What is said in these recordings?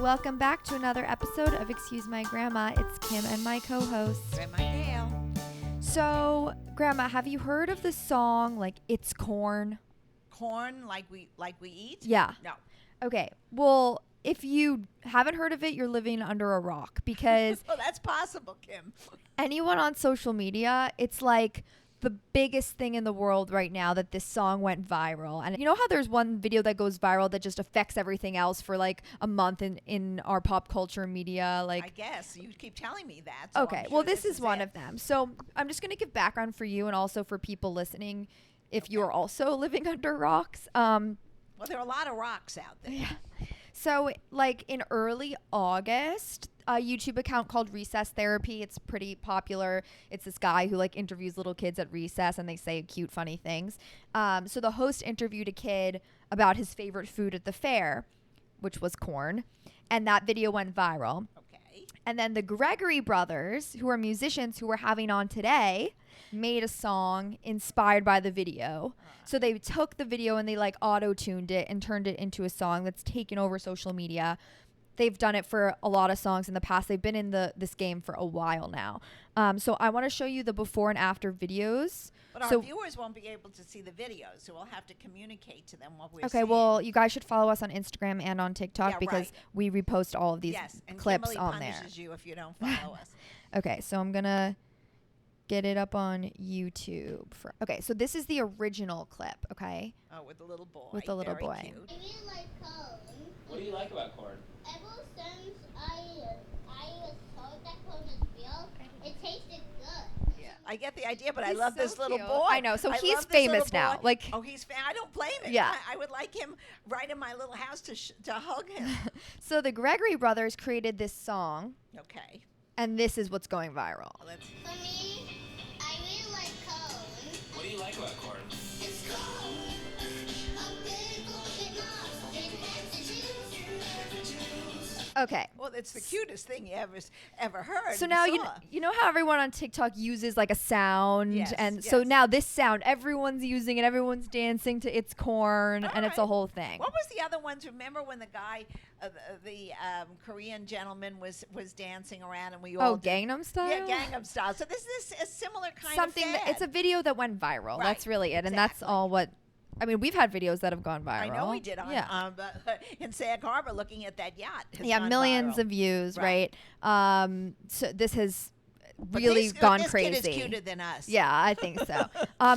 Welcome back to another episode of Excuse My Grandma. It's Kim and my co-host. Grandma Gail. So, Grandma, have you heard of the song, like, It's Corn? Corn like we eat? Yeah. No. Okay. Well, if you haven't heard of it, you're living under a rock because Well, that's possible, Kim. anyone on social media, it's like the biggest thing in the world right now that this song went viral. And you know how there's one video that goes viral that just affects everything else for like a month in our pop culture media? Like, I guess. You keep telling me that. So okay, I'm well, sure this is one it. of them. So I'm just going to give background for you and also for people listening if you are also living under rocks. Well, there are a lot of rocks out there. Yeah. So, like, in early August, a YouTube account called Recess Therapy, it's pretty popular. It's this guy who, like, interviews little kids at recess, and they say cute, funny things. So the host interviewed a kid about his favorite food at the fair, which was corn, and that video went viral. Okay. And then the Gregory brothers, who are musicians who we're having on today, made a song inspired by the video. So they took the video and they like auto-tuned it and turned it into a song that's taken over social media. They've done it for a lot of songs in the past. They've been in this game for a while now. So I want to show you the before and after videos. But our viewers won't be able to see the videos, so we'll have to communicate to them what we're seeing. Okay, well, you guys should follow us on Instagram and on TikTok because right. we repost all of these and clips Kimberly on there. punishes you if you don't follow us. Okay, so I'm going to get it up on YouTube. Okay, so this is the original clip, okay? Oh, with the little boy. With the little Very boy. Cute. I really like corn. What do you like about corn? Ever since I was told that corn is real, it tasted good. Yeah. I get the idea, but I He's love so this little cute. boy. I know, so I he's love this famous little now. boy. Like, oh, I don't blame him. Yeah. I would like him right in my little house to hug him. So the Gregory brothers created this song, Okay. and this is what's going viral. Let's. For me, I really like corn. What do you like about corn? It's corn. A big golden nut. It has the juice. Okay. Well, it's the cutest thing you ever heard. So and now saw. you know how everyone on TikTok uses like a sound, Yes, and so yes. now this sound everyone's using it, everyone's dancing to It's Corn, All and it's a right. whole thing. What was the other ones? Remember when the guy, the Korean gentleman was dancing around and we all Oh, Gangnam Style. Yeah, Gangnam Style. So this is a similar kind Something of that, it's a video that went viral. Right, That's really it, and that's exactly. all what. I mean, we've had videos that have gone viral. I know we did on yeah. in Sag Harbor looking at that yacht. has Yeah, gone millions viral. of views, right? Right. So this has But really gone this crazy. Kid is cuter than us. Yeah, I think so.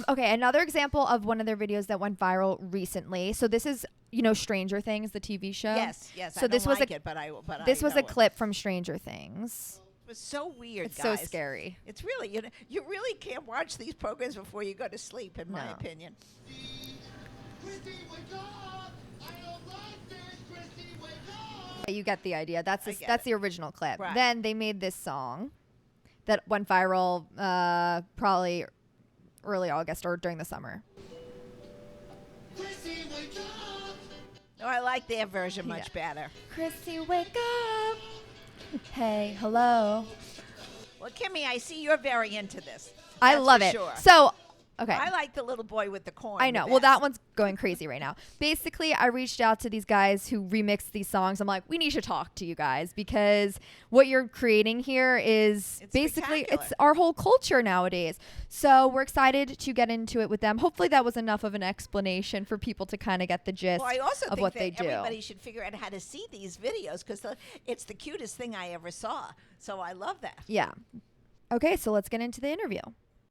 Okay, another example of one of their videos that went viral recently. So this is, Stranger Things, the TV show. Yes. So I don't this was like a it, but this I was know a it. clip from Stranger Things. It was so weird, It's guys. so scary. It's really you really can't watch these programs before you go to sleep, in my No. opinion. Christy, wake up! I don't like this, Christy, wake up! You get the idea. That's I get that's it. the original clip. Right. Then they made this song that went viral probably early August or during the summer. Christy, wake up! No, I like their version much better. Chrissy, wake up. Hey, hello. Well, Kimmy, I see you're very into this. I That's love for it. Sure. So, okay. I like the little boy with the corn. I know. the Well, that best. one's going crazy right now. Basically, I reached out to these guys who remix these songs. I'm like, we need to talk to you guys because what you're creating here is It's basically spectacular. it's our whole culture nowadays. So we're excited to get into it with them. Hopefully, that was enough of an explanation for people to kind of get the gist Well, I also of think what that they do. everybody should figure out how to see these videos because it's the cutest thing I ever saw. So I love that. Yeah. Okay, so let's get into the interview.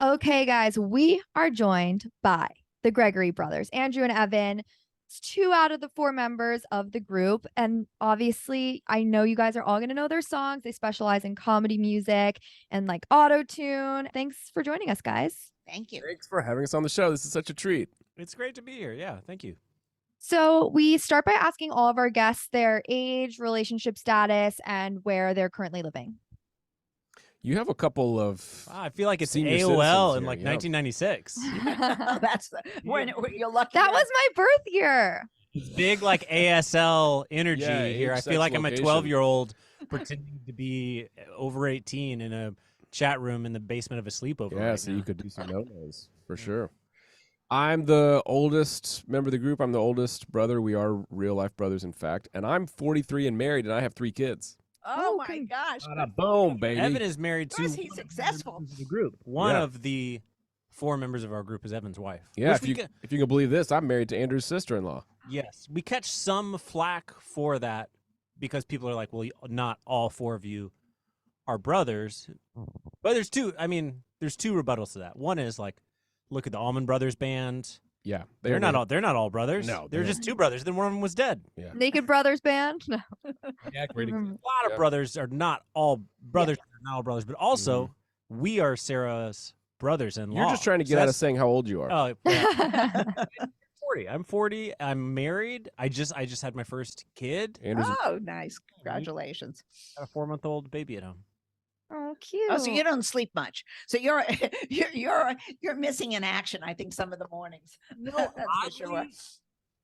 Okay, guys, we are joined by the Gregory brothers, Andrew and Evan. It's 2 out of the 4 members of the group. And obviously, I know you guys are all going to know their songs. They specialize in comedy music and like auto-tune. Thanks for joining us, guys. Thank you. Thanks for having us on the show. This is such a treat. It's great to be here. Yeah, thank you. So we start by asking all of our guests their age, relationship status, and where they're currently living. You have a couple of Wow, I feel like it's Senior AOL citizens in here, like yeah. 1996. That's when you're lucky. That was my birth year. It's big like ASL energy Yeah, here. age, I sex, feel like I'm a location. 12-year-old pretending to be over 18 in a chat room in the basement of a sleepover. yeah, right so now. you could do some no-nos for sure. I'm the oldest member of the group. I'm the oldest brother. We are real life brothers, in fact. And I'm 43 and married, and I have 3 kids. Oh Oh, my gosh. Bada boom, baby. Evan is married Of to course, he's one of the successful. members of the group. One Yeah. of the 4 members of our group is Evan's wife. Yeah, Which if you can believe this, I'm married to Andrew's sister-in-law. yes, we catch some flack for that because people are like, well, not all 4 of you are brothers. But there's two rebuttals to that. One is like, look at the Allman Brothers band. Yeah, They're not all brothers. No, they're they're just 2 brothers. Then one of them was dead. Yeah, Naked Brothers Band? No. yeah, great Remember- example. A lot Yeah. of brothers are not all brothers. Are not all brothers, but also we are Sarah's brothers-in-law. You're just trying to get out of saying how old you are. Oh, yeah. 40. I'm 40. I'm married. I just had my first kid. Andrew's Oh, nice. Congratulations. Got a 4-month-old baby at home. Oh, cute. Oh, so you don't sleep much. So you're you're missing in action, I think, some of the mornings. No, That's for sure.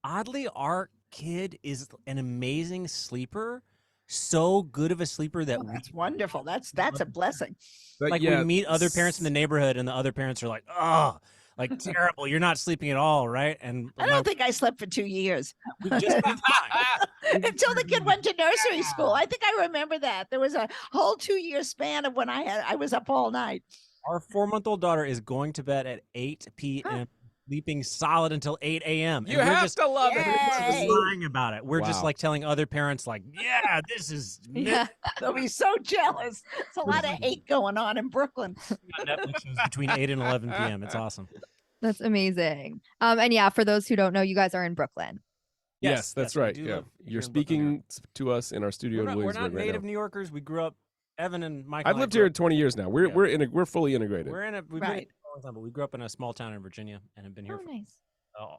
oddly, our kid is an amazing sleeper. So good of a sleeper that Oh, that's wonderful. That's a blessing. but like yeah, we meet other parents in the neighborhood, and the other parents are like, "Oh, like terrible. You're not sleeping at all, right?" And I don't think I slept for 2 years we just got time. until the kid went to nursery school. I think I remember that. There was a whole 2-year span of when I was up all night. Our 4-month-old daughter is going to bed at 8 p.m. sleeping solid until 8 a.m. you have to love Yay. it. We're just lying about it. We're just Wow. like telling other parents, like, "Yeah, this is Yeah. They'll be so jealous. It's a lot of hate going on in Brooklyn. Netflix shows between 8 and 11 p.m. It's awesome." That's amazing. And yeah, for those who don't know, you guys are in Brooklyn. Yes, that's we right. do Yeah, live here you're in Brooklyn, speaking to us in our studio. yeah. in We're not Williamsburg right native now. New Yorkers. We grew up. Evan and Michael. I've and I lived grew here up- 20 years now. We're Yeah. we're fully integrated. We've been Right. here for a long time, but we grew up in a small town in Virginia and have been here Oh, for nice.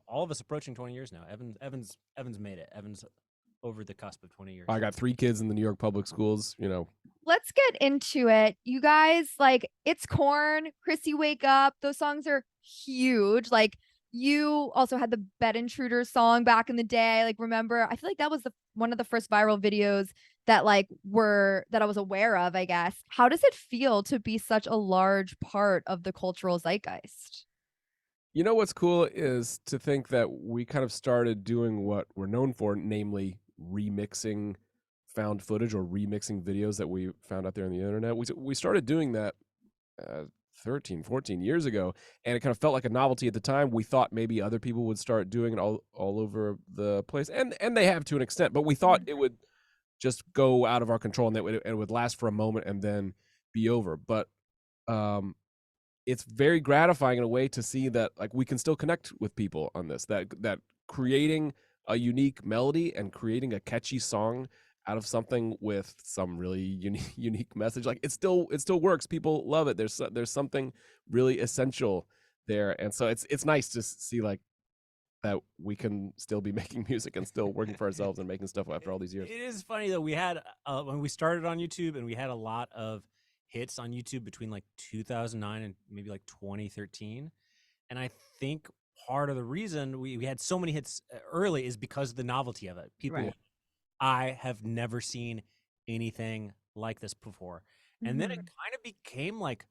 all of us approaching 20 years now. Evan's made it. Evan's over the cusp of 20 years. I got 3 kids in the New York public schools. You know, Let's get into it. You guys, like, It's Corn, Chrissy Wake Up. Those songs are huge. Like, you also had the Bed Intruder song back in the day. Like, remember? I feel like that was one of the first viral videos that I was aware of, I guess. How does it feel to be such a large part of the cultural zeitgeist? you know what's cool is to think that we kind of started doing what we're known for, namely remixing found footage or remixing videos that we found out there on the internet. We started doing that 13, 14 years ago, and it kind of felt like a novelty at the time. We thought maybe other people would start doing it all over the place, and they have to an extent, but we thought it would just go out of our control and that it would last for a moment and then be over. But it's very gratifying in a way to see that like we can still connect with people on this, that creating a unique melody and creating a catchy song out of something with some really unique message, like it still works. People love it. There's something really essential there, and so it's nice to see like that we can still be making music and still working for ourselves and making stuff after all these years. It is funny though. We had when we started on YouTube, and we had a lot of hits on YouTube between like 2009 and maybe like 2013. And I think part of the reason we had so many hits early is because of the novelty of it. People, Right. I have never seen anything like this before. And then it kind of became like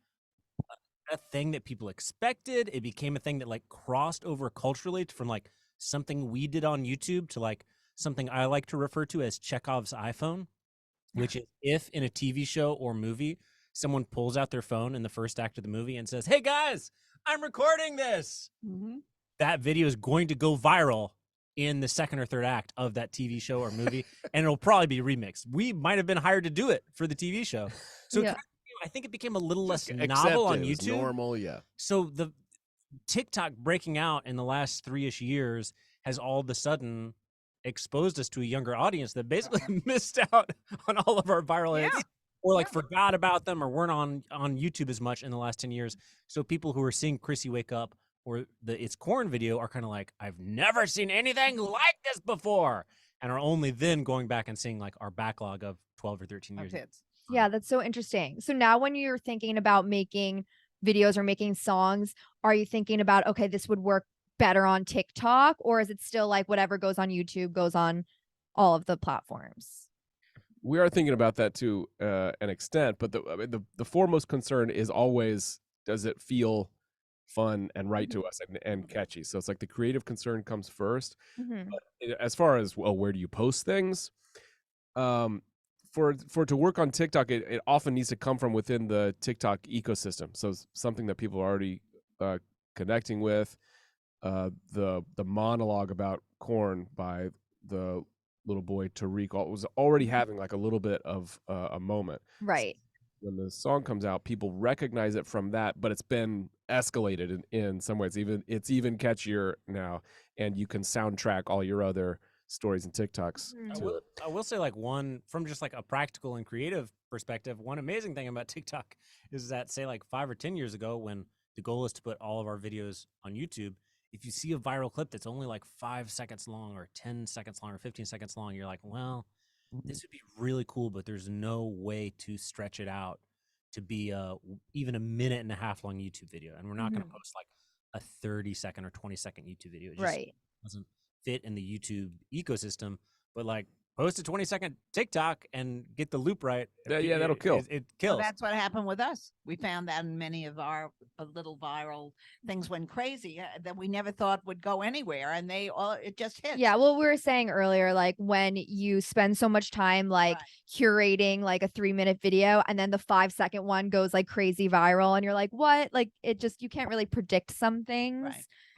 a thing that people expected. It became a thing that like crossed over culturally from like something we did on YouTube to like something I like to refer to as Chekhov's iPhone, which is if in a TV show or movie, someone pulls out their phone in the first act of the movie and says, "Hey guys, I'm recording this." That video is going to go viral in the second or third act of that TV show or movie, and it'll probably be remixed. We might have been hired to do it for the TV show. So Yeah. I think it became a little less Just novel on accept it as YouTube. normal, yeah. So the TikTok breaking out in the last 3-ish years has all of a sudden exposed us to a younger audience that basically missed out on all of our viral hits, or like forgot about them, or weren't on YouTube as much in the last 10 years. So people who are seeing Chrissy Wake Up or the It's Corn video are kind of like, I've never seen anything like this before, and are only then going back and seeing like our backlog of 12 or 13 years. Hits. Yeah, that's so interesting. So now when you're thinking about making videos or making songs, are you thinking about, okay, this would work better on TikTok, or is it still like whatever goes on YouTube goes on all of the platforms? We are thinking about that to an extent, but the foremost concern is always, does it feel fun and right to us and catchy. So it's like the creative concern comes first. Mhm. As far as, well, where do you post things? For it to work on TikTok, it often needs to come from within the TikTok ecosystem. So it's something that people are already connecting with. The monologue about corn by the little boy Tariq was already having like a little bit of a moment. Right. When the song comes out, people recognize it from that, but it's been escalated in some ways. It's even catchier now, and you can soundtrack all your other stories and TikToks to it. I will say, like, one from just like a practical and creative perspective, one amazing thing about TikTok is that, say, like 5 or 10 years ago, when the goal is to put all of our videos on YouTube, if you see a viral clip that's only like 5 seconds long or 10 seconds long or 15 seconds long, you're like, well, this would be really cool, but there's no way to stretch it out to be even a minute and a half long YouTube video. And we're not going to post like a 30-second or 20-second YouTube video. It just Right. doesn't fit in the YouTube ecosystem. But like, post a 20-second TikTok and get the loop right. Yeah, that'll kill. It Well, kills. that's what happened with us. We found that in many of our little viral things went crazy that we never thought would go anywhere, and it just hit. Yeah, well, we were saying earlier, like when you spend so much time like curating like a 3-minute video, and then the 5-second one goes like crazy viral, and you're like, what? Like you can't really predict some things.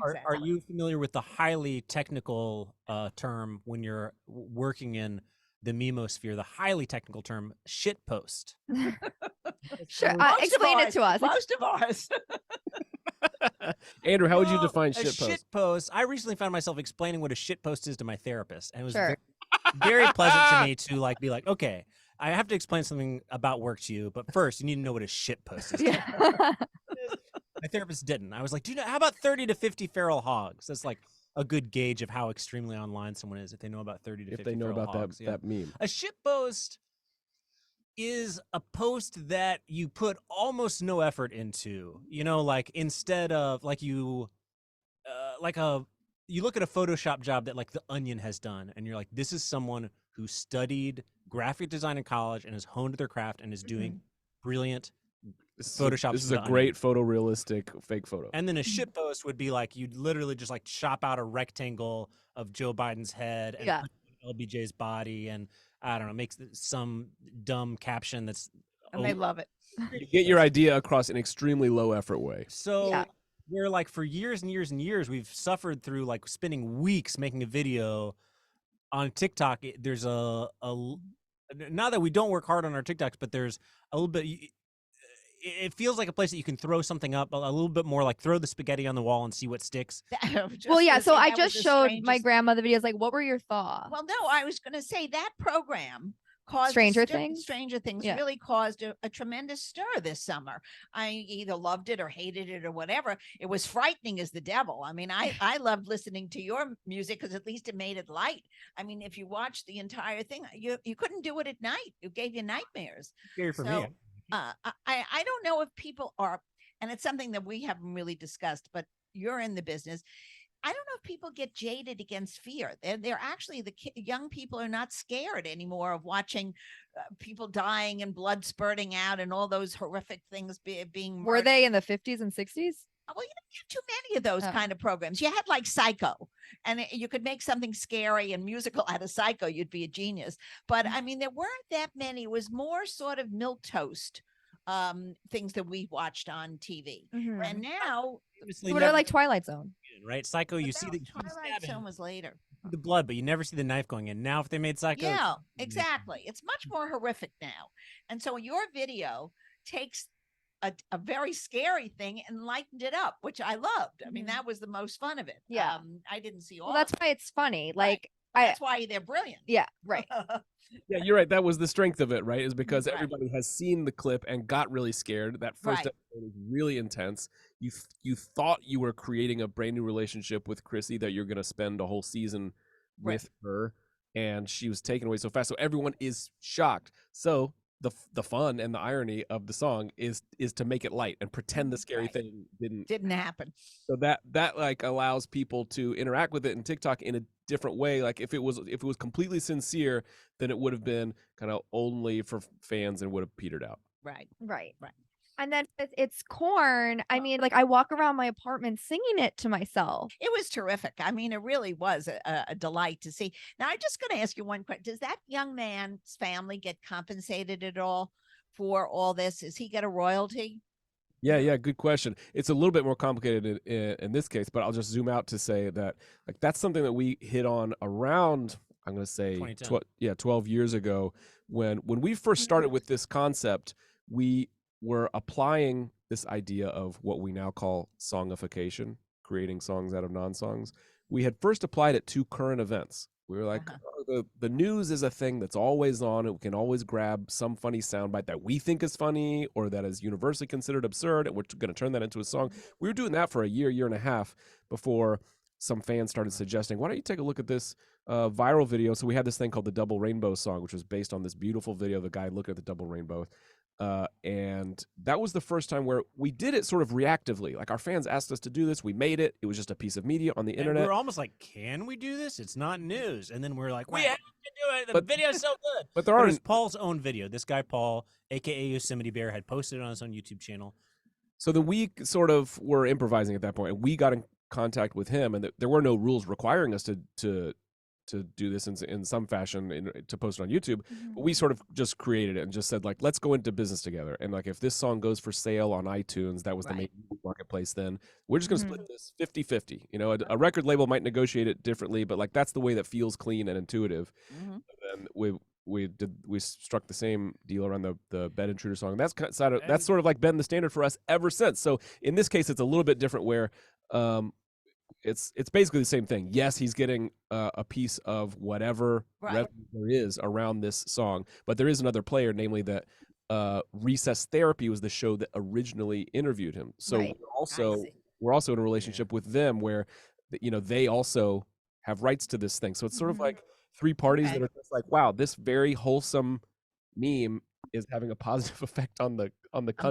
Right. Are you familiar with the highly technical term when you're working in the memosphere, the highly technical term shit post? Sure. Most of Explain it ours- to us. Most of ours. Andrew, how would you Well, define a shit post? shit post? I recently found myself explaining what a shit post is to my therapist, and it was Sure. very pleasant to me to like be like, okay, I have to explain something about work to you, but first you need to know what a shit post is. Yeah. My therapist didn't. I was like, do you know, how about 30 to 50 feral hogs? That's like a good gauge of how extremely online someone is if they know about 30 to If 50 they know feral about hogs. that meme. A shit post is a post that you put almost no effort into. You know, like instead of like you look at a Photoshop job that like The Onion has done, and you're like, this is someone who studied graphic design in college and has honed their craft and is doing brilliant Photoshop. This is a great photorealistic fake photo. And then a shit post would be like, you'd literally just like chop out a rectangle of Joe Biden's head and put it on LBJ's body, and I don't know, makes some dumb caption that's And they love it. You get your idea across an extremely low effort way. So we're like, for years and years and years, we've suffered through like spending weeks making a video on TikTok. There's a now that we don't work hard on our TikToks, but there's a little bit. It feels like a place that you can throw something up a little bit more, like throw the spaghetti on the wall and see what sticks. Well, yeah. So I just showed my grandma the videos. Like, what were your thoughts? Well, no, I was going to say that program caused Stranger Things really caused a tremendous stir this summer. I either loved it or hated it or whatever. It was frightening as the devil. I mean, I loved listening to your music because at least it made it light. I mean, if you watched the entire thing, you couldn't do it at night. It gave you nightmares. Scary for me. I don't know if people are, and it's something that we haven't really discussed, but you're in the business. I don't know if people get jaded against fear. They're actually, young people are not scared anymore of watching people dying and blood spurting out and all those horrific things being murdered. Were they in the 50s and 60s? Well, you don't have too many of those kind of programs. You had like Psycho, and you could make something scary and musical out of Psycho. You'd be a genius. But I mean, there weren't that many. It was more sort of milquetoast things that we watched on TV. And now, what are like Twilight Zone, right? Psycho, you see the Twilight Zone was later. The blood, but you never see the knife going in. Now, if they made Psycho, yeah, exactly. It's much more horrific now. And so your video takes a very scary thing and lightened it up, which I loved. I mean, that was the most fun of it. Yeah. I didn't see all. Well, that's why it's funny. Like, that's why they're brilliant. Yeah, right. Yeah, you're right. That was the strength of it, right? Is because everybody has seen the clip and got really scared. That first episode was really intense. You thought you were creating a brand new relationship with Chrissy, that you're going to spend a whole season with her, and she was taken away so fast. So everyone is shocked. So the fun and the irony of the song is to make it light and pretend the scary thing didn't happen. So that like allows people to interact with it in TikTok in a different way. Like if it was completely sincere, then it would have been kind of only for fans and would have petered out. Right. And then it's corn. I mean, like I walk around my apartment singing it to myself. It was terrific. I mean, it really was a delight to see. Now, I'm just going to ask you one question. Does that young man's family get compensated at all for all this? Does he get a royalty? Yeah, good question. It's a little bit more complicated in this case, but I'll just zoom out to say that like that's something that we hit on around, I'm going to say 2010. 12 years ago when we first started with this concept. We were applying this idea of what we now call songification, creating songs out of non-songs. We had first applied it to current events. We were like, oh, the news is a thing that's always on. We can always grab some funny soundbite that we think is funny or that is universally considered absurd, and we're going to turn that into a song. We were doing that for a year and a half before some fans started suggesting, why don't you take a look at this viral video? So we had this thing called the Double Rainbow song, which was based on this beautiful video of the guy looking at the double rainbow. And that was the first time where we did it sort of reactively. Like our fans asked us to do this. We made it. It was just a piece of media on the internet. We were almost like, can we do this? It's not news. And then we're like, we Right. have to do it. The video's so good. But there It are was Paul's own video. This guy, Paul, a.k.a. Yosemite Bear, had posted it on his own YouTube channel. So the we sort of were improvising at that point, and we got in contact with him, and there were no rules requiring us to do this in some fashion to post it on YouTube. But we sort of just created it and just said, like, let's go into business together. And like, if this song goes for sale on iTunes, that was the main marketplace then, we're just going to split this 50-50. You know, a record label might negotiate it differently, but like, that's the way that feels clean and intuitive. And we struck the same deal around the Bed Intruder song. That's sort of like been the standard for us ever since. So in this case, it's a little bit different where, it's basically the same thing. Yes, he's getting a piece of whatever revenue there is around this song, but there is another player, namely that Recess Therapy was the show that originally interviewed him. So we're also in a relationship with them where, you know, they also have rights to this thing. So it's sort of like three parties that are just like, wow, this very wholesome meme is having a positive effect on the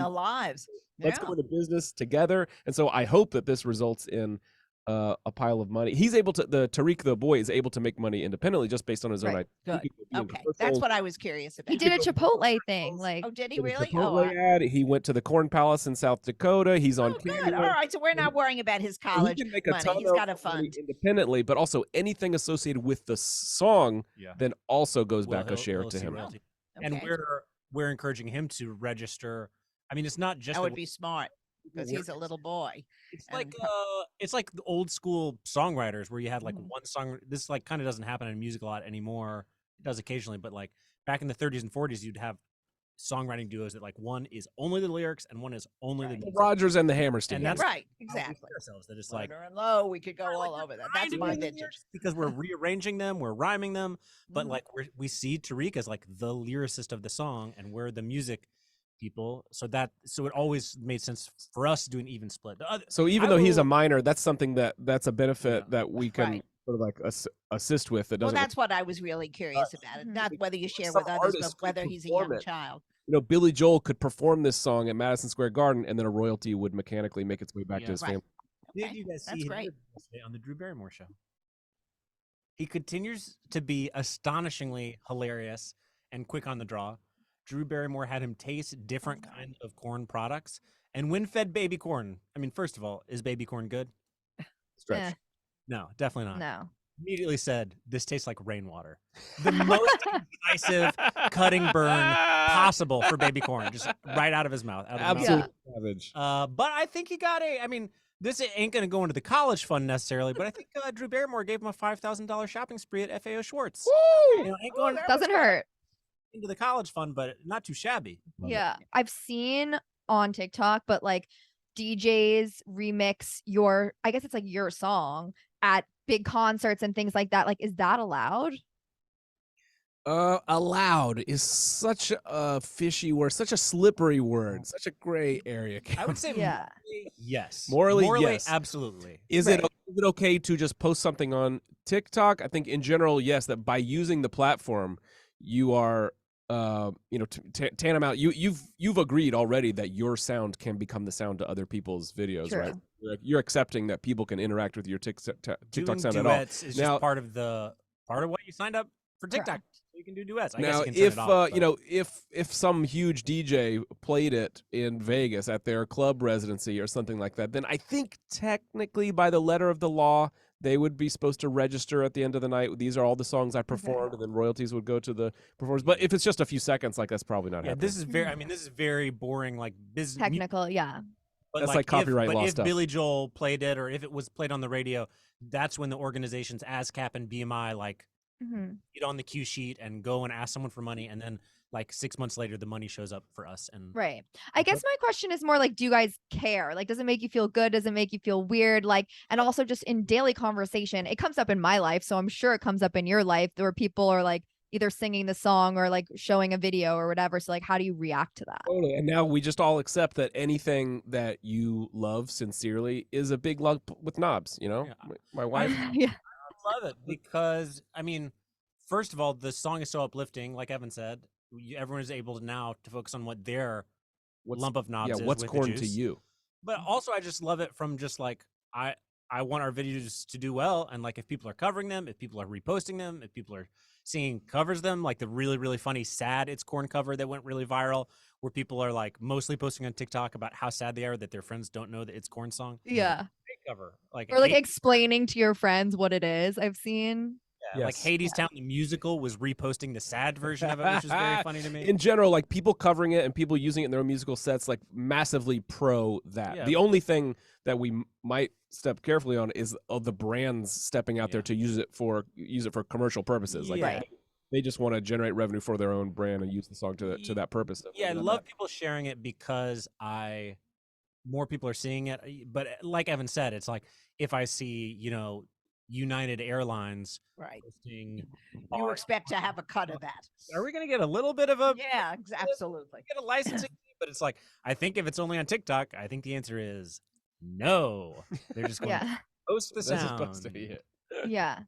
lives. Let's go into business together. And so I hope that this results in a pile of money. He's able to, Tariq the boy is able to make money independently just based on his own idea. Good. Okay, that's what I was curious about. He did a Chipotle thing. Like, oh, did he really? Chipotle ad. He went to the Corn Palace in South Dakota. He's on good. All right, so we're not worrying about his college he can make a money. Ton He's got a fund independently, but also anything associated with the song then also goes back a share to him. And we're encouraging him to register. I mean, it's not just that would be smart because he's a little boy. It's like the old school songwriters where you had like one song. This like kind of doesn't happen in music a lot anymore. It does occasionally, but like back in the 30s and 40s, you'd have songwriting duos that like one is only the lyrics and one is only the music. Rogers and the Hammerstein. And that's exactly. That it's like and low, we could go all over that. That's my vintage because we're rearranging them, we're rhyming them, but like we see Tariq as like the lyricist of the song, and we're the music people. So it always made sense for us to do an even split. So even though he's a minor, that's something that's a benefit that we can sort of like assist with. That doesn't. Well, that's what I was really curious about. It not whether you share with others, but whether he's a young child. You know, Billy Joel could perform this song at Madison Square Garden, and then a royalty would mechanically make its way back to his family. Did you guys see him on the Drew Barrymore show? He continues to be astonishingly hilarious and quick on the draw. Drew Barrymore had him taste different kinds of corn products, and when fed baby corn, I mean, first of all, is baby corn good? Stretch. No, definitely not. No. Immediately said, this tastes like rainwater. The most decisive cutting burn possible for baby corn, just right out of his mouth. Absolutely savage. But I think he got this ain't going to go into the college fund necessarily, but I think Drew Barrymore gave him a $5,000 shopping spree at FAO Schwartz. Woo! You know, ain't going doesn't hurt. Into the college fund, but not too shabby. Yeah. I've seen on TikTok, but like DJs remix I guess it's like your song at big concerts and things like that. Like, is that allowed? Allowed is such a fishy word, such a slippery word, such a gray area. I would say yes. Morally, yes. Absolutely. Is it okay to just post something on TikTok? I think in general, yes, that by using the platform, you are tantamount. You've agreed already that your sound can become the sound to other people's videos, right? You're accepting that people can interact with your TikTok sound at all. Is just part of what you signed up for TikTok. you can do duets. I guess Now, you can turn if it off, you but- know, if some huge DJ played it in Vegas at their club residency or something like that, then I think technically by the letter of the law, they would be supposed to register at the end of the night. These are all the songs I performed, and then royalties would go to the performers. But if it's just a few seconds, like that's probably not yeah, happening. this is very. I mean, this is very boring, like business. Technical, yeah. But That's like copyright law if stuff. Billy Joel played it, or if it was played on the radio, that's when the organizations ASCAP and BMI like Mhm. get on the cue sheet and go and ask someone for money, and then like 6 months later, the money shows up for us. And Right. I guess my question is more like, do you guys care? Like, does it make you feel good? Does it make you feel weird? Like, and also just in daily conversation, it comes up in my life. So I'm sure it comes up in your life where people are like either singing the song or like showing a video or whatever. So like, how do you react to that? Totally. And now we just all accept that anything that you love sincerely is a big lump with knobs. You know, Yeah. my wife. Yeah. I love it because I mean, first of all, the song is so uplifting. Like Evan said, everyone is able to now to focus on what their lump of knobs Yeah, is. what's with corn the to juice. you? But also, I just love it from just like I want our videos to do well, and like if people are covering them, if people are reposting them, if people are singing covers of them, like the really funny sad It's Corn cover that went really viral, where people are like mostly posting on TikTok about how sad they are that their friends don't know the It's Corn song. Yeah. Great cover, like Or like Hades, explaining to your friends what it is. I've seen. yeah, like Yes. Hades Town the musical was reposting the sad version of it, which is very funny to me. In general, like people covering it and people using it in their own musical sets, like massively pro that. Yeah. The only thing that we might step carefully on is the brands stepping out there Yeah. to use it for commercial purposes. Like Yeah. they just want to generate revenue for their own brand and use the song to that purpose. Yeah, I love people sharing it because more people are seeing it. But like Evan said, it's like if I see, United Airlines Right. posting, You expect to have a cut of that. are we going to get a little bit of a Yeah, absolutely. get a licensing fee? But it's like, I think if it's only on TikTok, I think the answer is no. They're just going to Yeah. post the That's sound. supposed to be it. Yeah.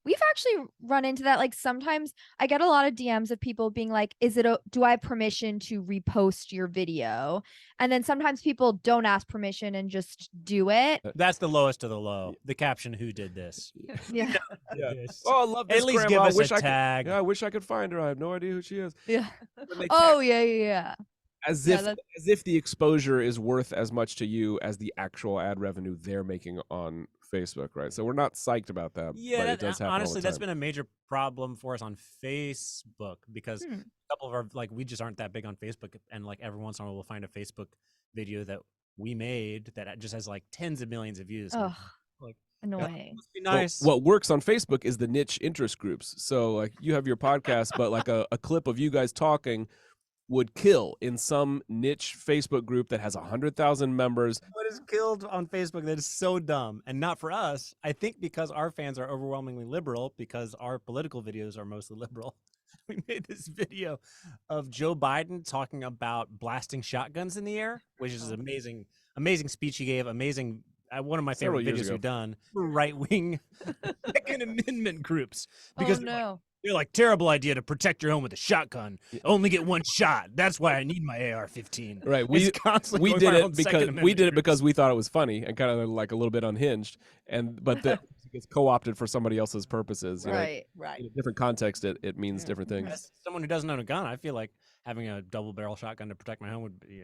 We've actually run into that. Like sometimes I get a lot of DMs of people being like, do I have permission to repost your video? And then sometimes people don't ask permission and just do it. That's the lowest of the low. The caption, "Who did this?" Yeah. Yeah. This. Oh, I love this At least grandma. give I us wish a I tag. Could, yeah, I wish I could find her. I have no idea who she is. Yeah. When they Oh, yeah. as Yeah, if that's- as if the exposure is worth as much to you as the actual ad revenue they're making on Facebook, right? So we're not psyched about that. Yeah, but it does happen all honestly, the that's time. been a major problem for us on Facebook because Hmm. a couple of our we just aren't that big on Facebook, and like every once in a while we'll find a Facebook video that we made that just has like tens of millions of views. Ugh. Like, Annoying. must be Well, nice. what works on Facebook is the niche interest groups. So like you have your podcast, but like a clip of you guys talking would kill in some niche Facebook group that has 100,000 members. What is killed on Facebook that is so dumb and not for us? I think because our fans are overwhelmingly liberal, because our political videos are mostly liberal. We made this video of Joe Biden talking about blasting shotguns in the air, which is an amazing speech he gave. Amazing. One of my Several favorite years videos ago. we've done. Right wing Second Amendment groups because Oh, no. they're like, terrible idea to protect your home with a shotgun. Only get one shot. That's why I need my AR-15. Right. It's constantly We going did viral it in because Second we Amendment did it groups. because we thought it was funny and kind of like a little bit unhinged, but it gets co-opted for somebody else's purposes. You know? Right. Right. In a different context, it means different things. As someone who doesn't own a gun, I feel like having a double barrel shotgun to protect my home would be,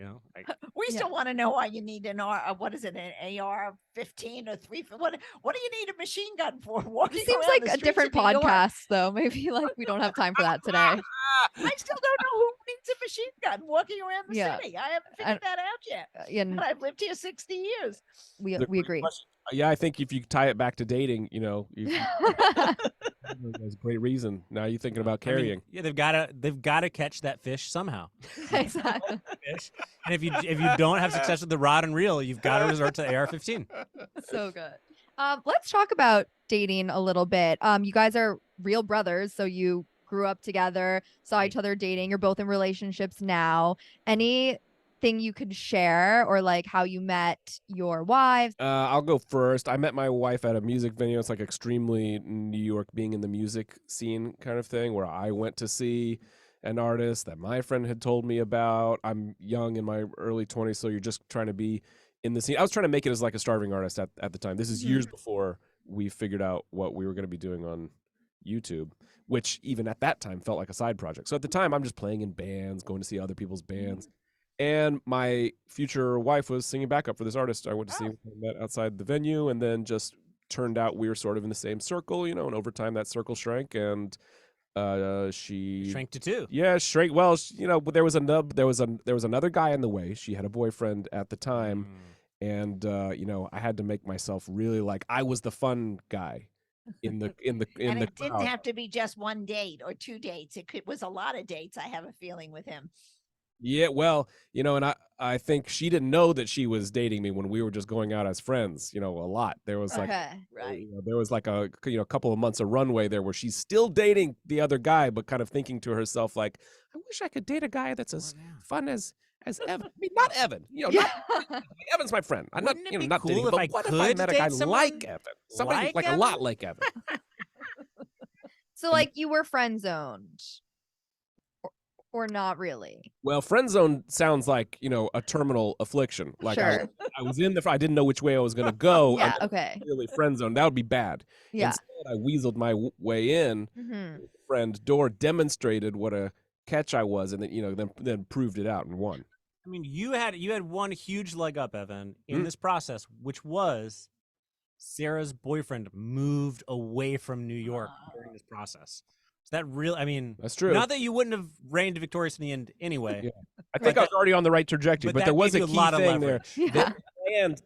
We Yeah. still want to know why you need an what is it, an AR-15 or 3? What do you need a machine gun for? Walking It seems around like the a streets different of New York? podcast, though. Maybe like we don't have time for that today. I still don't know who needs a machine gun walking around the Yeah. city. I haven't figured that out yet. And And I've lived here 60 years. we The we great agree. question. Yeah, I think if you tie it back to dating, there's a great reason. Now you're thinking about I mean, carrying. yeah, they've got to catch that fish somehow. Exactly. Fish. And if you don't have success with the rod and reel, you've got to resort to the AR-15. So good. Let's talk about dating a little bit. You guys are real brothers, so you grew up together, saw each other dating. You're both in relationships now. Anything you could share, or like how you met your wives? I'll go first. I met my wife at a music venue. It's like extremely New York, being in the music scene kind of thing, where I went to see an artist that my friend had told me about. I'm young, in my early 20s, so you're just trying to be in the scene. I was trying to make it as like a starving artist at the time. This is years before we figured out what we were going to be doing on YouTube, which even at that time felt like a side project. So at the time, I'm just playing in bands, going to see other people's bands. And my future wife was singing backup for this artist I went to see, met outside the venue, and then just turned out we were sort of in the same circle, and over time that circle shrank, and she Shrank to 2. Yeah, shrank. Well, but there was another guy in the way. She had a boyfriend at the time, and I had to make myself really like I was the fun guy in the And it didn't crowd. have to be just one date or 2 dates. It was a lot of dates. I have a feeling with him. Yeah, well, and I think she didn't know that she was dating me when we were just going out as friends, a lot. There was like Right. there was like a couple of months of runway there where she's still dating the other guy, but kind of thinking to herself like, I wish I could date a guy that's as fun as Evan. I mean, not Evan. Not, Evan's my friend. I'm not, Wouldn't it be not dating, cool if but I what if I could met a guy date someone like Evan? Somebody like a lot like Evan. So like you were friend zoned, or not really? Well, friend zone sounds like, a terminal affliction. Like Sure. I was in I didn't know which way I was going to go. Yeah. I'm Okay. really friend zone. That would be bad. Yeah. Instead, I weaseled my way in. Mm-hmm. Friend Door demonstrated what a catch I was, and then proved it out and won. I mean, you had one huge leg up, Evan, in this process, which was Sarah's boyfriend moved away from New York during this process. So that really, I mean, That's true. Not that you wouldn't have reigned victorious in the end anyway. Yeah. I think I was already on the right trajectory, but there was a gave you key lot of thing there. leverage. Yeah.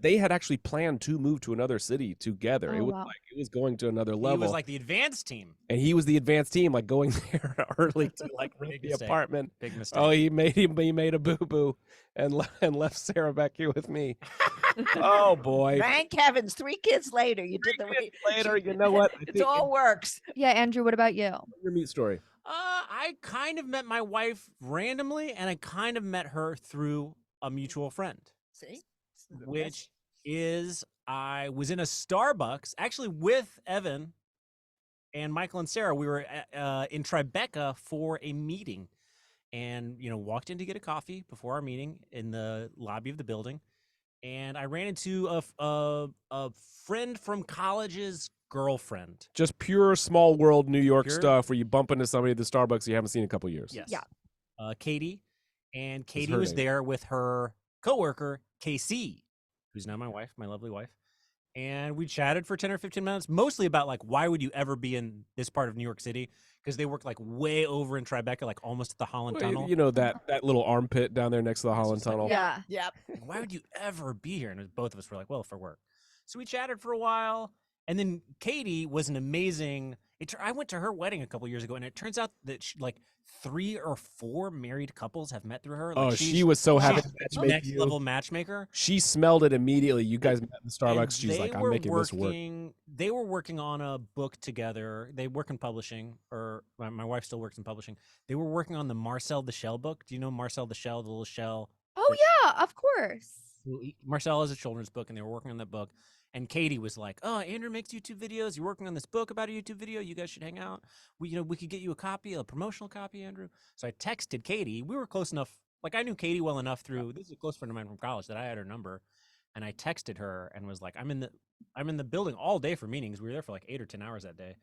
They had actually planned to move to another city together. Oh, It was wow. like it was going to another level. He was like the advanced team. and he was the advanced team, like going there early to like rent Big the mistake. apartment. Big mistake. Oh, he made a boo boo and left Sarah back here with me. Oh boy! Thank heavens, 3 kids later, you did the way. Later, you know what? I It think all works. Yeah, Andrew, what about you? your meat story. I kind of met my wife randomly, and I kind of met her through a mutual friend, See? which is I was in a Starbucks actually with Evan and Michael and Sarah. We were in Tribeca for a meeting, and walked in to get a coffee before our meeting in the lobby of the building, and I ran into a friend from college's girlfriend. Just pure small world New York Pure- stuff where you bump into somebody at the Starbucks you haven't seen in a couple years. Yes. Yeah. Katie, and Katie her was name. there with her coworker Casey, who's now my wife, my lovely wife, and we chatted for 10 or 15 minutes, mostly about like why would you ever be in this part of New York City, because they work like way over in Tribeca, like almost at the Holland Well, Tunnel. You know that little armpit down there next to the Holland just like- Tunnel. Yeah. Yep. Like, why would you ever be here? And both of us were like, well, for work. So we chatted for a while, and then Katie was an amazing. I went to her wedding a couple years ago, and it turns out that like 3 or 4 married couples have met through her. Like, Oh, she was so happy she's to a match next you. level matchmaker. She smelled it immediately. You guys met in the And Starbucks. She's they like, I'm were making this work. They were working on a book together. They work in publishing, or my wife still works in publishing. They were working on the Marcel the Shell book. Do you know Marcel the Shell, the little shell? Oh yeah, of course. Marcel is a children's book, and they were working on that book. And Katie was like, "Oh, Andrew makes YouTube videos. You're working on this book about a YouTube video. You guys should hang out. We could get you a copy, a promotional copy, Andrew." So I texted Katie. We were close enough. Like I knew Katie well enough through. This is a close friend of mine from college that I had her number, and I texted her and was like, "I'm in the building all day for meetings. We were there for like 8 or 10 hours that day.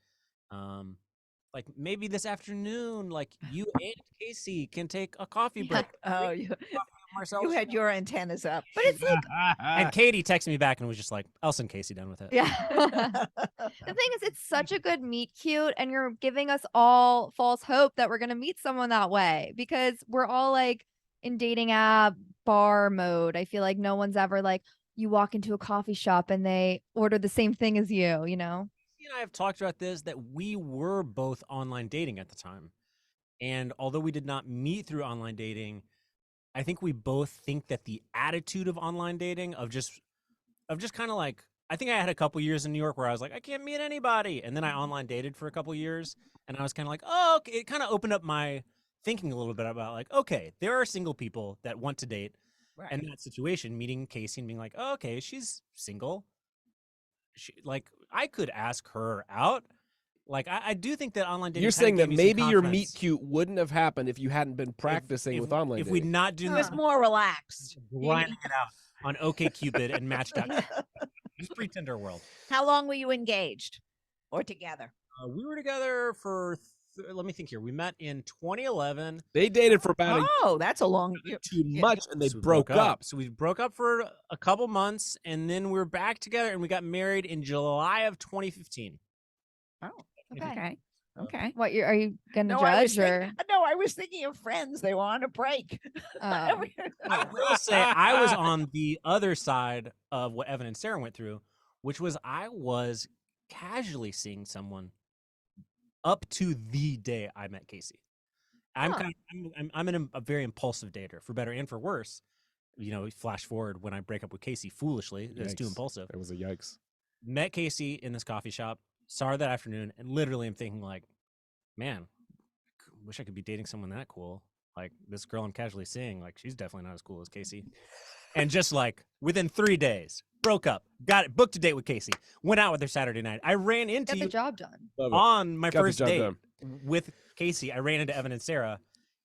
Like maybe this afternoon, like you and Casey can take a coffee break." Oh, you Marcel, had your antennas up. But it's like, and Katie texted me back and was just like, "I'll send Casey down with it." yeah. The thing is, it's such a good meet cute, and you're giving us all false hope that we're gonna meet someone that way, because we're all like in dating app bar mode. I feel like no one's ever like, you walk into a coffee shop and they order the same thing as you, you know? Casey and I have talked about this, that we were both online dating at the time. And although we did not meet through online dating, I think we both think that the attitude of online dating of just kind of like, I think I had a couple years in New York where I was like, I can't meet anybody. And then I online dated for a couple years, and I was kind of like, oh, okay. It kind of opened up my thinking a little bit about like, okay, there are single people that want to date. Right. And that situation, meeting Casey and being like, oh, okay, she's single. Like I could ask her out. Like I do think that online dating. You're kinda saying gave that me some maybe your meet confidence. cute wouldn't have happened if you hadn't been practicing with online If dating. we'd not It do was that, more relaxed. grinding it out on OkCupid and Match.com. Just pretender world. How long were you engaged or together? We were together for. Let me think here. We met in 2011. They dated for about Oh, that's a long. too much, and they So we broke up. So we broke up for a couple months, and then we were back together, and we got married in July of 2015. Oh, Okay. okay. What are you gonna No, I was judge or? no, I was thinking of Friends. They were on a break. Oh. I will say I was on the other side of what Evan and Sarah went through, which was I was casually seeing someone up to the day I met Casey. I'm Huh. kind of, I'm a very impulsive dater, for better and for worse. You know, flash forward when I break up with Casey foolishly, it's too Yikes. impulsive. It was a yikes. Met Casey in this coffee shop, saw her that afternoon, and literally I'm thinking like, man, wish I could be dating someone that cool. Like this girl I'm casually seeing, like she's definitely not as cool as Casey. And just like within 3 days, broke up, got it, booked a date with Casey, went out with her Saturday night. I ran into Get the you job done. Love it. on my Got the first job date done. with Casey. I ran into Evan and Sarah,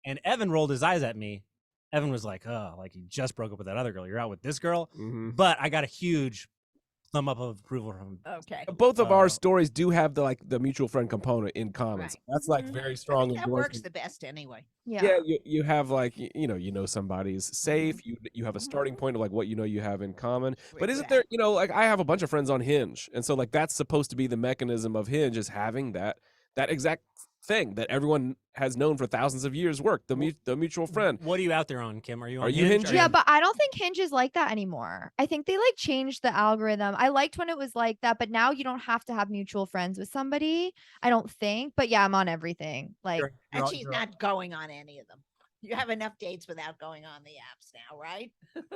and Evan rolled his eyes at me. Evan was like, "Oh, like you just broke up with that other girl. You're out with this girl." Mhm. But I got a huge thumb up of approval from him. Okay. Both of our Uh, stories do have the mutual friend component in common. Right. So that's like Mhm. very I strong think that works endorsement. the best anyway. Yeah, you have like you know somebody's safe. You have a starting Mhm. point of like what you have in common. But isn't Exactly. there like I have a bunch of friends on Hinge, and so like that's supposed to be the mechanism of Hinge is having that exact thing that everyone has known for thousands of years work the mutual friend. What are you out there on, Kim? Are you on Are you Hinge? Hinge? Yeah, but I don't think Hinge is like that anymore. I think they like changed the algorithm. I liked when it was like that, but now you don't have to have mutual friends with somebody. I don't think. But yeah, I'm on everything. Like, You're And all- she's you're all- not going on any of them. You have enough dates without going on the apps now, right?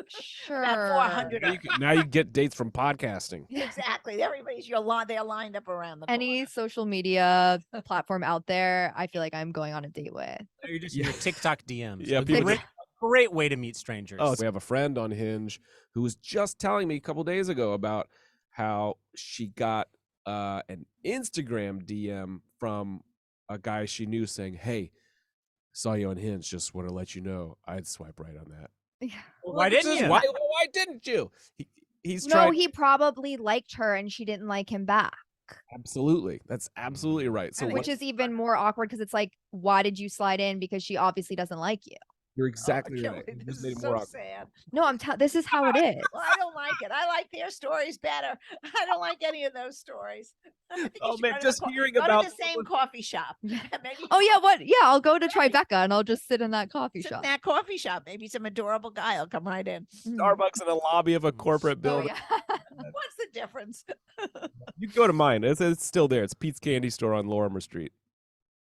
sure. About 400. Now you get dates from podcasting. Exactly. Everybody's they're lined up around the Any social media platform out there, I feel like I'm going on a date with. You're just Yeah. your TikTok DMs. Yeah, a people great way to meet strangers. Oh, we have a friend on Hinge who was just telling me a couple days ago about how she got an Instagram DM from a guy she knew saying, "Hey, saw you on Hinge. Just want to let you know I'd swipe right on that." Yeah. Why didn't you? Why didn't you? He's No, trying. he probably liked her and she didn't like him back, Absolutely, that's absolutely right. So think which what, is even more awkward because it's like, why did you slide in? Because she obviously doesn't like you. you're exactly Kelly, right. You this just made is it more so awkward. sad. No, this is how it is. Well, I don't like it. I like their stories better. I don't like any of those stories. I think you Oh should man, go to just the hearing go about to the same coffee shop. Yeah. Maybe Oh yeah, what? Yeah, I'll go to Right. Tribeca and I'll just sit in that coffee sit in shop. that coffee shop. Maybe some adorable guy will come right in. Mm. Starbucks in the lobby of a corporate Oh, building. yeah. What's the difference? You can go to mine. It's still there. It's Pete's Candy Store on Lorimer Street.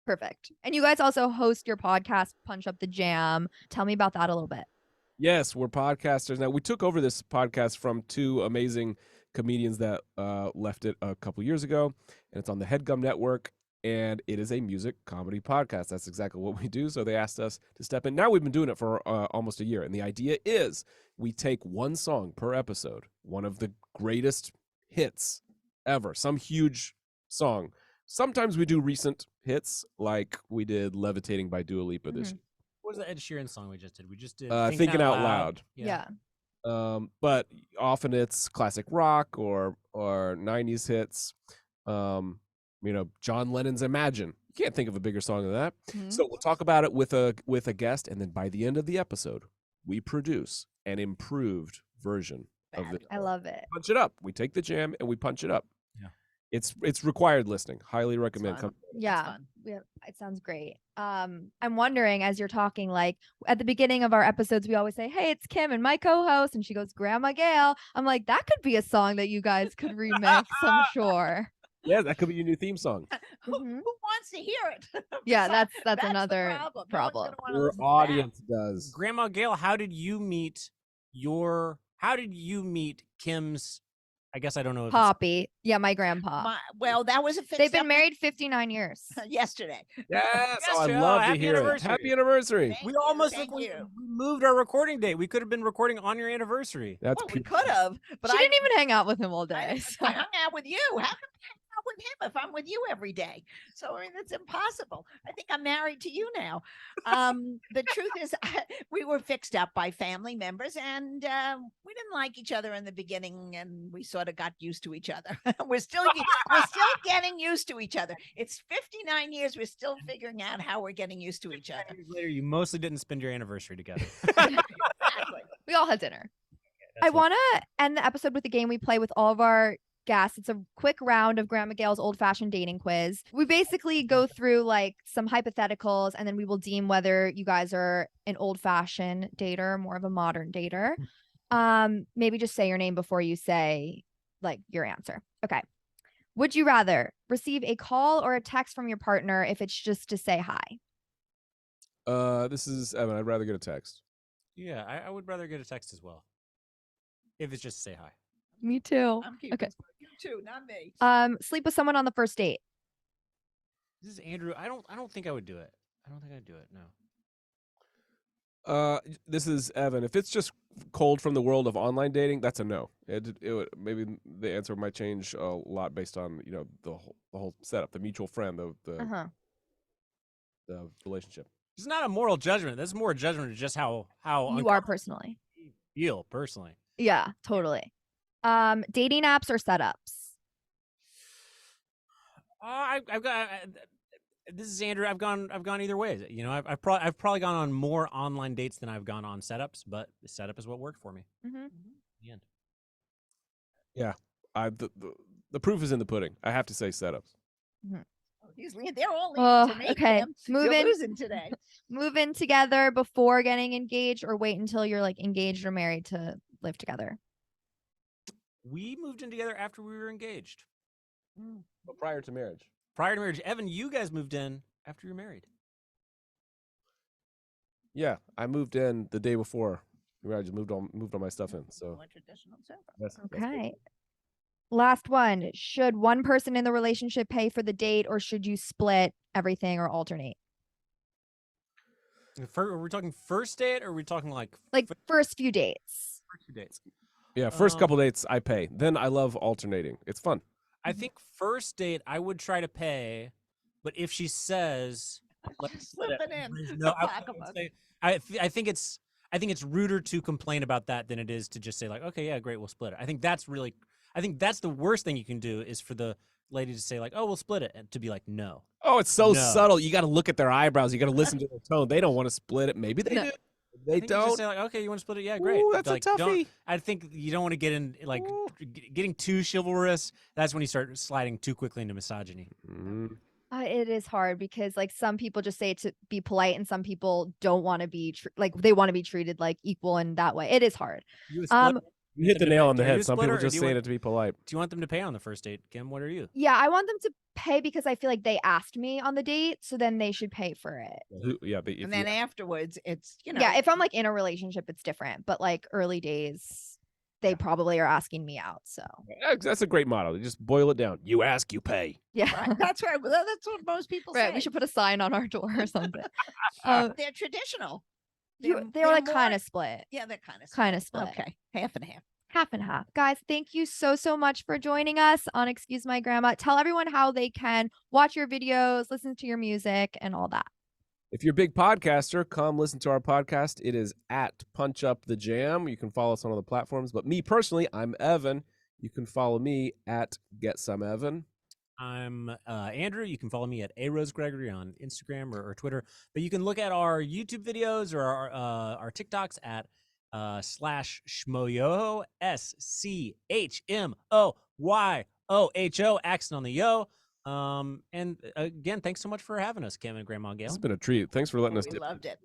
Perfect. And you guys also host your podcast, Punch Up the Jam. Tell me about that a little bit. Yes, we're podcasters now. We took over this podcast from two amazing comedians that left it a couple years ago, and it's on the HeadGum Network. And it is a music comedy podcast. That's exactly what we do. So they asked us to step in. Now we've been doing it for almost a year, and the idea is we take one song per episode, one of the greatest hits ever, some huge song. Sometimes we do recent hits, like we did "Levitating" by Dua Lipa this year. What was the Ed Sheeran song we just did? We just did Thinking Out Loud. Yeah. But often it's classic rock or 90s hits. John Lennon's Imagine. You can't think of a bigger song than that. Mhm. So we'll talk about it with a guest, and then by the end of the episode, we produce an improved version of it. I love it. Punch it up. We take the jam and we punch it up. Yeah. It's required listening. Highly recommend. fun. Yeah. fun. It sounds great. I'm wondering as you're talking, like at the beginning of our episodes, we always say, "Hey, it's Kim and my co-host," and she goes, "Grandma Gail." I'm like, that could be a song that you guys could remix, I'm sure. Yeah, that could be your new theme song. Who Mhm. wants to hear it? Yeah, Besides- that's the another No one's problem. gonna wanna Your listen to that. audience does. Grandma Gail, how did you meet Kim's? I guess I don't know if Poppy. Yeah, my grandpa. Well, that was a fixed They've been up married 59 years. yesterday. Yes, oh, I Yes, love to happy hear it. anniversary. Happy anniversary. Thank we you, almost thank we you. moved our recording date. We could have been recording on your anniversary. That's Well, we beautiful. could have, but She I didn't even hang out with him all day. I so- hung out with you. How come I hang out with him if I'm with you every day? So I mean, that's impossible. I think I'm married to you now. The truth is, we were fixed up by family members, and we didn't like each other in the beginning, and we sort of got used to each other. we're still getting used to each other. It's 59 years. We're still figuring out how we're getting used to each other. Years later, you mostly didn't spend your anniversary together. Exactly. We all had dinner. That's I what- want to end the episode with a game we play with all of our guests. It's a quick round of Grandma Gail's old-fashioned dating quiz. We basically go through like some hypotheticals, and then we will deem whether you guys are an old-fashioned dater, more of a modern dater. Maybe just say your name before you say like your answer. Okay. Would you rather receive a call or a text from your partner if it's just to say hi? This is Evan. I'd rather get a text. Yeah, I would rather get a text as well. If it's just to say hi. Me too. I'm keeping Okay. you too, not me. Sleep with someone on the first date. This is Andrew. I don't think I would do it. I don't think I'd do it. No. This is Evan. If it's just cold from the world of online dating, that's a no. It would, maybe the answer might change a lot based on the whole setup, the mutual friend, the relationship. It's not a moral judgment. That's more a judgment of just how You are personally. you feel personally. Yeah, totally. Dating apps or setups? I've got. This is Andrew. I've gone either way. I've probably gone on more online dates than I've gone on setups, but the setup is what worked for me. Mm-hmm. In the end. Yeah, the proof is in the pudding. I have to say setups. They're all leading to me. Okay. Kim. You're losing today. Move in together before getting engaged, or wait until you're like engaged or married to live together? We moved in together after we were engaged. But prior to marriage. Prior to marriage, Evan, you guys moved in after you're married. Yeah, I moved in the day before. I just moved all my stuff in. So More traditional too. that's Okay. Last one. Should one person in the relationship pay for the date, or should you split everything or alternate? Are we talking first date, or are we talking like First few dates. first 2 dates? Yeah, first couple dates I pay. Then I love alternating. It's fun. I think first date I would try to pay, but if she says, let's Slip split it in. no, The pocketbook. I think it's ruder to complain about that than it is to just say like, okay, yeah, great, we'll split it. I think that's the worst thing you can do is for the lady to say like, oh, we'll split it, and to be like, no. Oh, it's so No. subtle. You got to look at their eyebrows. You got to listen to their tone. They don't want to split it. Maybe they No. do. I They think you just don't. say like, okay, you want to split it? Yeah, great. Ooh, But, that's a like, don't- toughie. I think you don't want to get in like Ooh. getting too chivalrous. That's when you start sliding too quickly into misogyny. Mm. It is hard because like some people just say it to be polite, and some people don't want to be they want to be treated like equal in that way. It is hard. You a splitter? You hit the nail on the Are you a head. Some splitter, people or just do you saying want- it to be polite. Do you want them to pay on the first date, Kim? What are you? Yeah, I want them to pay because I feel like they asked me on the date, so then they should pay for it. Yeah, And then afterwards, it's Yeah, if I'm like in a relationship, it's different. But like early days, they probably are asking me out. So that's a great motto. Just boil it down. You ask, you pay. yeah, right. That's right. Well, that's what most people right. say. We should put a sign on our door or something. They're traditional. They're like kind of split. Yeah, they're kind of Kind of split. Okay, half and half. Half and half. Guys, thank you so much for joining us on Excuse My Grandma. Tell everyone how they can watch your videos, listen to your music, and all that. If you're a big podcaster, come listen to our podcast. It is at Punch Up the Jam. You can follow us on all the platforms. But me personally, I'm Evan. You can follow me at Get Some Evan. I'm Andrew. You can follow me at Gregory on Instagram or Twitter. But you can look at our YouTube videos or our TikToks at /Schmoyoho, SCHMOYOHO, accent on the yo. And again, thanks so much for having us, Kim and Grandma Gail. It's been a treat. Thanks for letting us We dip loved it.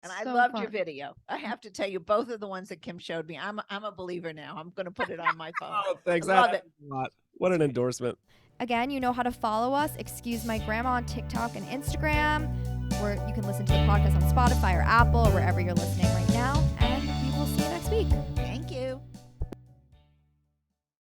And I So loved your fun. video. I have to tell you, both of the ones that Kim showed me, I'm a believer now. I'm going to put it on my phone. Oh, thanks. Love That it. means a lot. What an endorsement. Again, you know how to follow us. Excuse My Grandma on TikTok and Instagram. Or you can listen to the podcast on Spotify or Apple or wherever you're listening right now. And we will see you next week.